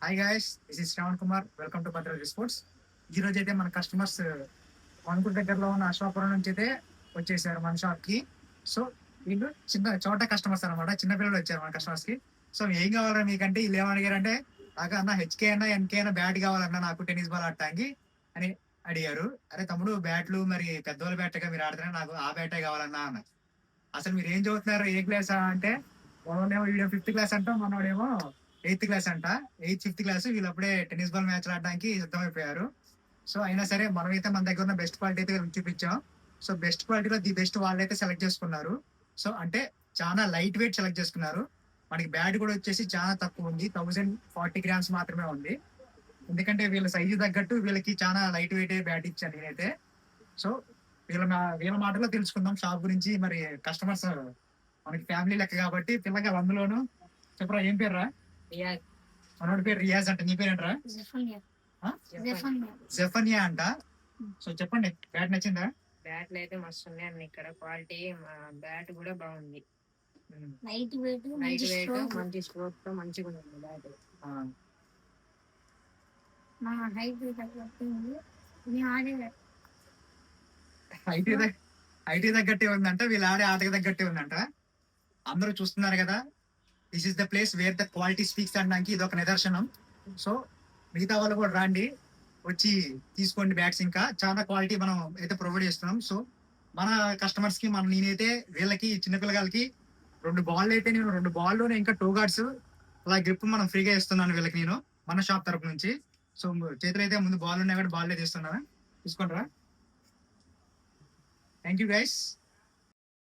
Hi guys, this is Shravan Kumar. Welcome to Bhadradri sports. ఈ రోజు అయితే మన కస్టమర్స్ మణుపూర్ దగ్గరలో ఉన్న అశ్వాపురం నుంచి అయితే వచ్చేసారు మన షాప్ కి. సో వీళ్ళు చిన్న చోట కస్టమర్స్ అనమాట, చిన్న పిల్లలు వచ్చారు మన కస్టమర్స్ కి. సో ఏం కావాలన్నా మీకంటే వీళ్ళు ఏమడిగారంటే, నాకు అన్న హెచ్కే అన్న ఎన్కే అన్న బ్యాట్ కావాలన్నా నాకు టెన్నిస్ బాల్ ఆడటానికి అని అడిగారు. అరే తమ్ముడు, బ్యాట్లు మరి పెద్దవాళ్ళ బ్యాట్గా మీరు ఆడుతున్నా, నాకు ఆ బ్యాటే కావాలన్నా అన్న. అసలు మీరు ఏం చదువుతున్నారు, ఏ క్లాస్ అంటే, మనోడేమో వీడియో 5th క్లాస్ అంట, మనోడేమో 8th క్లాస్ అంట. 5th క్లాస్ వీళ్ళు అప్పుడే టెన్నిస్ బాల్ మ్యాచ్ ఆడడానికి సిద్ధమైపోయారు. సో అయినా సరే మనమైతే మన దగ్గర ఉన్న బెస్ట్ క్వాలిటీ అయితే వీళ్ళకి చూపించాం. సో బెస్ట్ క్వాలిటీలో ది బెస్ట్ వాళ్ళైతే సెలెక్ట్ చేసుకున్నారు. సో అంటే చాలా లైట్ వెయిట్ సెలెక్ట్ చేసుకున్నారు. మనకి బ్యాట్ కూడా వచ్చేసి చాలా తక్కువ ఉంది, 1040 grams మాత్రమే ఉంది. ఎందుకంటే వీళ్ళ సైజు తగ్గట్టు వీళ్ళకి చాలా లైట్ వెయిట్ బ్యాట్ ఇచ్చాను నేనైతే. సో వీళ్ళ మాటలో తెలుసుకుందాం షాప్ గురించి. మరి కస్టమర్స్ మనకి ఫ్యామిలీ లెక్క కాబట్టి పిల్లగా అందులోను. చెప్పరా, ఏం పేరు రా? రియాజ్. మనోడి పేరు రియాజ్ అంట, నీ పేరేంట్రా? జెఫన్యా. ఆ? జెఫన్యా. జెఫన్యా అంట. సో చెప్పండి, బ్యాట్ నచ్చిందా? బ్యాట్లు అయితే మస్తు ఉన్నాయి అన్న, ఇక్కడ క్వాలిటీ బ్యాట్ కూడా బాగుంది. లైట్ వెయిట్, లైట్ మంచి వెయిట్, స్ట్రోక్. మంచి స్ట్రోక్ తో మంచిగా ఉంది బ్యాట్. ఆ, మా హైట్ తగ్గట్టు ఉంది. మేము ఆడే ఐటీ దగ్- ఐటీ తగ్గట్టే ఉందంట, వీళ్ళు ఆడే ఆటకి తగ్గట్టే ఉందంట. అందరూ చూస్తున్నారు కదా, this is the place where the quality speaks అనడానికి ఇది ఒక నిదర్శనం. సో మిగతా వాళ్ళు కూడా రండి, వచ్చి తీసుకోండి బ్యాట్స్. ఇంకా చాలా క్వాలిటీ మనం అయితే ప్రొవైడ్ చేస్తున్నాం. సో మన కస్టమర్స్ కి నేనైతే వీళ్ళకి చిన్నపిల్లలకి 2 బాల్ అయితే నేను 2 బాల్లోనే ఇంకా 2 గార్డ్స్ అలా గ్రిప్ మనం ఫ్రీగా ఇస్తున్నాను వీళ్ళకి నేను మన షాప్ తరపు నుంచి. సో చేతులు అయితే ముందు బాల్ ఉన్నాయి కాబట్టి బాల్ తీస్తున్నాను, తీసుకుంటారా? Thank you guys.